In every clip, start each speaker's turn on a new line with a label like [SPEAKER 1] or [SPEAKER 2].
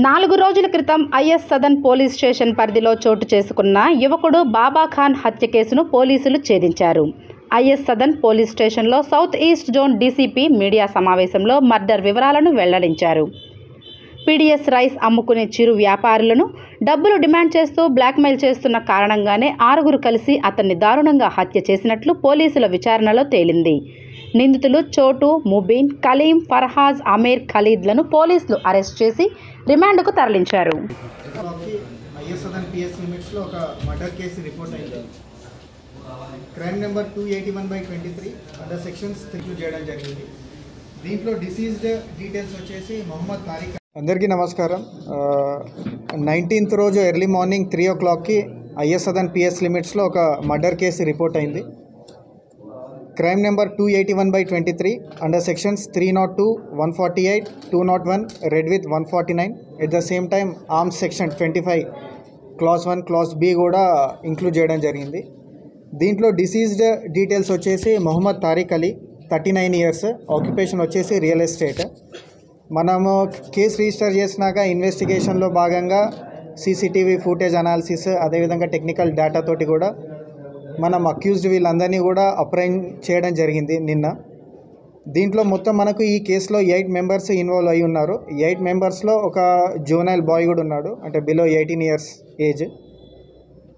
[SPEAKER 1] 4 రోజుల క్రితం is Sadan police station పరిధిలో చోటు చేసుకున్న యువకుడు బాబాఖాన్ హత్య కేసును పోలీసులు ఛేదించారు. ఐఎస్ సదన్ పోలీస్ స్టేషన్లో south east zone DCP media సమావేశంలో మర్డర్ వివరాలను వెల్లడించారు. పీడీఎస్ రైస్ అమ్ముకునే చిరు వ్యాపారులను డబ్బులు డిమాండ్ చేస్తూ బ్లాక్మెయిల్ చేస్తున్న కారణంగానే 6 కలిసి అతన్ని దారుణంగా హత్య చేసినట్లు పోలీసుల విచారణలో తేలింది. నిందితులు చోటు, ముబీన్, కలీం, ఫర్హాజ్, అమీర్, ఖలీద్లను పోలీసులు అరెస్ట్ చేసి రిమాండ్కు తరలించారు.
[SPEAKER 2] ఐఎస్ సదన్ పిఎస్ లిమిట్స్లో ఒక మర్డర్ కేసు రిపోర్ట్ అయింది. క్రైమ్ నెంబర్ 281/23 అండర్ సెక్షన్స్ 3 చేయడం జరిగింది. దీంట్లో డిసీజ్డ్ డీటెయిల్స్ వచ్చేసి మొహమ్మద్ తారిక్. అందరికీ నమస్కారం. 19th రోజు ఎర్లీ మార్నింగ్ 3 o'clockకి ఐఎస్ సదన్ పిఎస్ లిమిట్స్లో ఒక మర్డర్ కేసు రిపోర్ట్ అయింది. Crime number 281/23 under sections 302, 148, 201, read with 149. At the same time arms section 25 class 1, class B కూడా ఇంక్లూడ్ చేయడం జరిగింది. దీంట్లో డిసీజ్డ్ డీటెయిల్స్ వచ్చేసి మొహమ్మద్ తారిక్ అలీ, 39 years, ఆక్యుపేషన్ వచ్చేసి రియల్ ఎస్టేట్. మనము కేసు రిజిస్టర్ చేసినాక ఇన్వెస్టిగేషన్లో భాగంగా సీసీటీవీ ఫుటేజ్ అనాలిసిస్, అదేవిధంగా టెక్నికల్ డేటా తోటి కూడా మనం అక్యూజ్డ్ వీళ్ళందరినీ కూడా అప్రైండ్ చేయడం జరిగింది నిన్న. దీంట్లో మొత్తం మనకు ఈ కేసులో 8 members ఇన్వాల్వ్ అయి ఉన్నారు. 8 members ఒక జూనైల్ బాయ్ కూడా ఉన్నాడు, అంటే బిలో 18 years ఏజ్.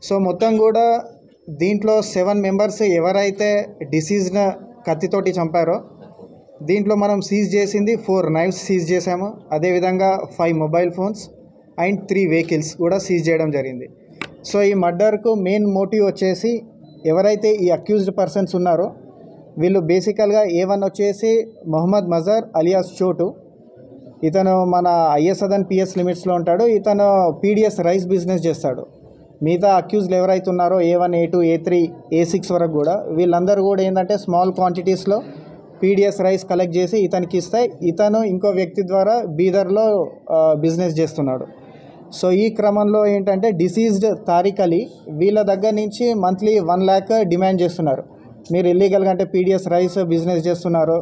[SPEAKER 2] సో మొత్తం కూడా దీంట్లో 7 members ఎవరైతే డిసీజ్ను కత్తితోటి చంపారో దీంట్లో మనం సీజ్ చేసింది 4 knives సీజ్ చేసాము. అదేవిధంగా 5 mobile phones అండ్ 3 vehicles కూడా సీజ్ చేయడం జరిగింది. సో ఈ మర్డర్కు మెయిన్ మోటివ్ వచ్చేసి ఎవరైతే ఈ అక్యూజ్డ్ పర్సన్స్ ఉన్నారో వీళ్ళు బేసికల్గా A1 వచ్చేసి మొహమ్మద్ మజర్ అలియాస్ చోటు. ఇతను మన ఐఎస్ సదన్ పిఎస్ లిమిట్స్లో ఉంటాడు. ఇతను పీడిఎస్ రైస్ బిజినెస్ చేస్తాడు. మిగతా అక్యూజ్లు ఎవరైతే ఉన్నారో A1, A2, A3, A6 వరకు కూడా వీళ్ళందరూ కూడా ఏంటంటే స్మాల్ క్వాంటిటీస్లో పీడిఎస్ రైస్ కలెక్ట్ చేసి ఇతనికి ఇస్తే ఇతను ఇంకో వ్యక్తి ద్వారా బీదర్లో బిజినెస్ చేస్తున్నాడు. సో ఈ క్రమంలో ఏంటంటే డిసీజ్డ్ తారిక్ అలీ వీళ్ళ దగ్గర నుంచి మంత్లీ 1 lakh డిమాండ్ చేస్తున్నారు. మీరు ఇల్లీగల్గా అంటే పీడిఎస్ రైస్ బిజినెస్ చేస్తున్నారు,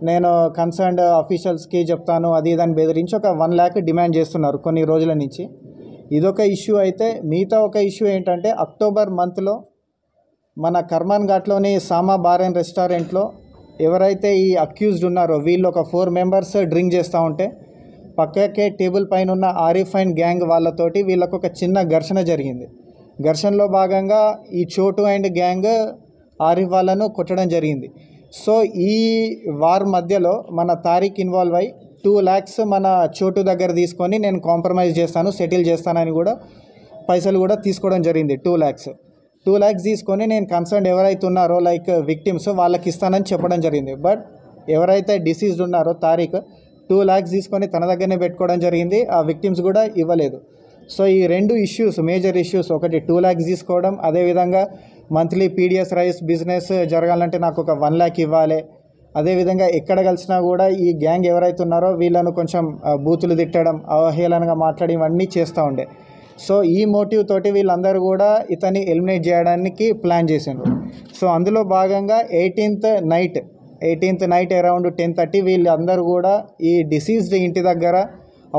[SPEAKER 2] నేను కన్సర్న్డ్ అఫీషియల్స్కి చెప్తాను అది దాన్ని బెదిరించి ఒక 1 lakh డిమాండ్ చేస్తున్నారు కొన్ని రోజుల నుంచి. ఇదొక ఇష్యూ అయితే మిగతా ఒక ఇష్యూ ఏంటంటే అక్టోబర్ మంత్లో మన కర్మాన్ ఘాట్లోని సామా బార్ అండ్ రెస్టారెంట్లో ఎవరైతే ఈ అక్యూజ్డ్ ఉన్నారో వీళ్ళు ఒక 4 members డ్రింక్ చేస్తూ ఉంటే పక్కకే టేబుల్ పైన ఉన్న ఆరిఫ్ అండ్ గ్యాంగ్ వాళ్ళతోటి వీళ్ళకు ఒక చిన్న ఘర్షణ జరిగింది. ఘర్షణలో భాగంగా ఈ చోటు అండ్ గ్యాంగ్ ఆరిఫ్ వాళ్ళను కొట్టడం జరిగింది. సో ఈ వార్ మధ్యలో మన తారిక్ ఇన్వాల్వ్ అయ్యి 2 lakhs మన చోటు దగ్గర తీసుకొని నేను కాంప్రమైజ్ చేస్తాను, సెటిల్ చేస్తానని కూడా పైసలు కూడా తీసుకోవడం జరిగింది. 2 lakhs తీసుకొని నేను కన్సర్న్ ఎవరైతే ఉన్నారో లైక్ విక్టిమ్స్ వాళ్ళకి ఇస్తానని చెప్పడం జరిగింది. బట్ ఎవరైతే డిసీజ్డ్ ఉన్నారో తారిక్ 2 lakhs తీసుకొని తన దగ్గరనే పెట్టుకోవడం జరిగింది. ఆ విక్టిమ్స్ కూడా ఇవ్వలేదు. సో ఈ 2 ఇష్యూస్, మేజర్ ఇష్యూస్, ఒకటి 2 lakhs తీసుకోవడం, అదేవిధంగా మంత్లీ పీడిఎస్ రైస్ బిజినెస్ జరగాలంటే నాకు ఒక 1 lakh ఇవ్వాలి. అదేవిధంగా ఎక్కడ కలిసినా కూడా ఈ గ్యాంగ్ ఎవరైతే ఉన్నారో వీళ్ళను కొంచెం బూతులు తిట్టడం, అవహేళనగా మాట్లాడి ఇవన్నీ చేస్తూ ఉండే. సో ఈ మోటివ్ తోటి వీళ్ళందరూ కూడా ఇతన్ని ఎలిమినేట్ చేయడానికి ప్లాన్ చేసిండ్రు. సో అందులో భాగంగా 18th నైట్ అరౌండ్ 10:30 వీళ్ళందరూ కూడా ఈ డిసీజ్డ్ ఇంటి దగ్గర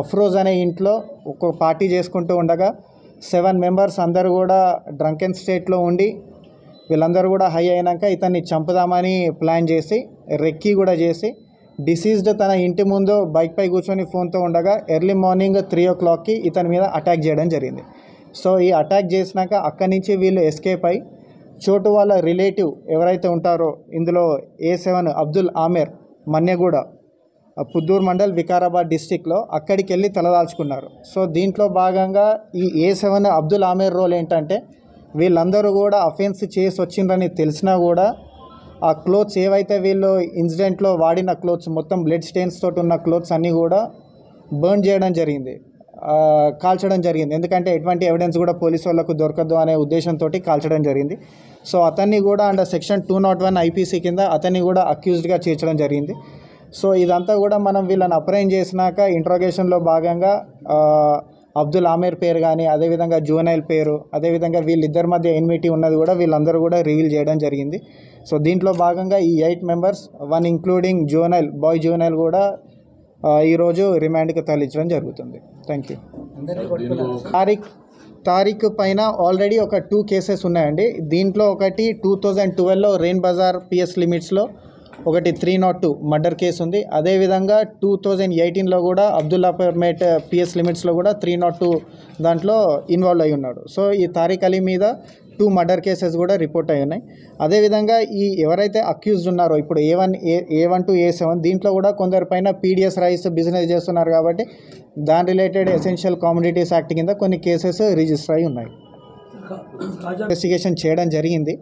[SPEAKER 2] అఫ్రోజ్ అనే ఇంట్లో ఒక పార్టీ చేసుకుంటూ ఉండగా 7 members అందరూ కూడా డ్రంకెన్ స్టేట్లో ఉండి వీళ్ళందరూ కూడా హై అయినాక ఇతన్ని చంపుదామని ప్లాన్ చేసి రెక్కీ కూడా చేసి డిసీజ్డ్ తన ఇంటి ముందు బైక్పై కూర్చొని ఫోన్తో ఉండగా ఎర్లీ మార్నింగ్ 3 o'clockకి ఇతని మీద అటాక్ చేయడం జరిగింది. సో ఈ అటాక్ చేసినాక అక్కడి నుంచి వీళ్ళు ఎస్కేప్ అయి చోటు వాళ్ళ రిలేటివ్ ఎవరైతే ఉంటారో ఇందులో A7 అబ్దుల్ ఆమెర్, మన్యగూడ, పుద్దూర్ మండల్, వికారాబాద్ డిస్టిక్లో అక్కడికి వెళ్ళి తలదాల్చుకున్నారు. సో దీంట్లో భాగంగా ఈ A7 అబ్దుల్ ఆమెర్ రోల్ ఏంటంటే వీళ్ళందరూ కూడా అఫెన్స్ చేసి వచ్చిందని తెలిసినా కూడా ఆ క్లోత్స్ ఏవైతే వీళ్ళు ఇన్సిడెంట్లో వాడిన క్లోత్స్ మొత్తం బ్లడ్ స్టెయిన్స్ తోటి ఉన్న క్లోత్స్ అన్నీ కూడా బర్న్ చేయడం జరిగింది, కాల్చడం జరిగింది. ఎందుకంటే ఎటువంటి ఎవిడెన్స్ కూడా పోలీసు వాళ్ళకు దొరకదు అనే ఉద్దేశంతో కాల్చడం జరిగింది. సో అతన్ని కూడా అండర్ సెక్షన్ 201 ఐపీసీ కింద అతన్ని కూడా అక్యూజ్డ్గా చేర్చడం జరిగింది. సో ఇదంతా కూడా మనం వీళ్ళని అప్రైండ్ చేసినాక ఇంట్రోగేషన్లో భాగంగా అబ్దుల్ ఆమెర్ పేరు కానీ, అదేవిధంగా జూనైల్ పేరు, అదేవిధంగా వీళ్ళిద్దరి మధ్య ఎన్మిటీ ఉన్నది కూడా వీళ్ళందరూ కూడా రివీల్ చేయడం జరిగింది. సో దీంట్లో భాగంగా ఈ 8 members, 1 including juvenile, boy juvenile కూడా ఈరోజు రిమాండ్కి తరలించడం జరుగుతుంది. Thank you. తారీఖు పైన ఆల్రెడీ ఒక 2 కేసెస్ ఉన్నాయండి. దీంట్లో ఒకటి 2012లో రెయిన్ బజార్ పిఎస్ లిమిట్స్లో ఒకటి 302 మర్డర్ కేసు ఉంది. అదేవిధంగా 2018లో కూడా అబ్దుల్లాపేట్ పిఎస్ లిమిట్స్లో కూడా 302 దాంట్లో ఇన్వాల్వ్ అయి ఉన్నాడు. సో ఈ తారిక్ అలీ మీద 2 మర్డర్ కేసెస్ కూడా రిపోర్ట్ అయి ఉన్నాయి. అదేవిధంగా ఈ ఎవరైతే అక్యూజ్డ్ ఉన్నారో ఇప్పుడు A1 to A7 దీంట్లో కూడా కొందరిపైన PDS రైస్ బిజినెస్ చేస్తున్నారు కాబట్టి దాని రిలేటెడ్ ఎసెన్షియల్ కమోడిటీస్ యాక్ట్ కింద కొన్ని కేసెస్ రిజిస్టర్ అయి ఉన్నాయి. ఇన్వెస్టిగేషన్ చేయడం జరిగింది.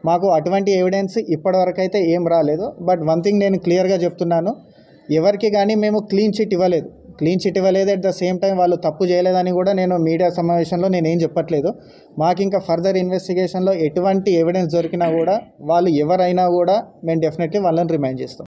[SPEAKER 2] మాకు అటువంటి ఎవిడెన్స్ ఇప్పటివరకు అయితే ఏం రాలేదు. బట్ వన్ థింగ్ నేను క్లియర్గా చెప్తున్నాను, ఎవరికి కానీ మేము క్లీన్ చిట్ ఇవ్వలేదు. అట్ ద సేమ్ టైం వాళ్ళు తప్పు చేయలేదని కూడా నేను మీడియా సమావేశంలో నేనేం చెప్పట్లేదు. మాకు ఇంకా ఫర్దర్ ఇన్వెస్టిగేషన్లో ఎటువంటి ఎవిడెన్స్ దొరికినా కూడా వాళ్ళు ఎవరైనా కూడా మేము డెఫినెట్లీ వాళ్ళని రిమైండ్ చేస్తాం.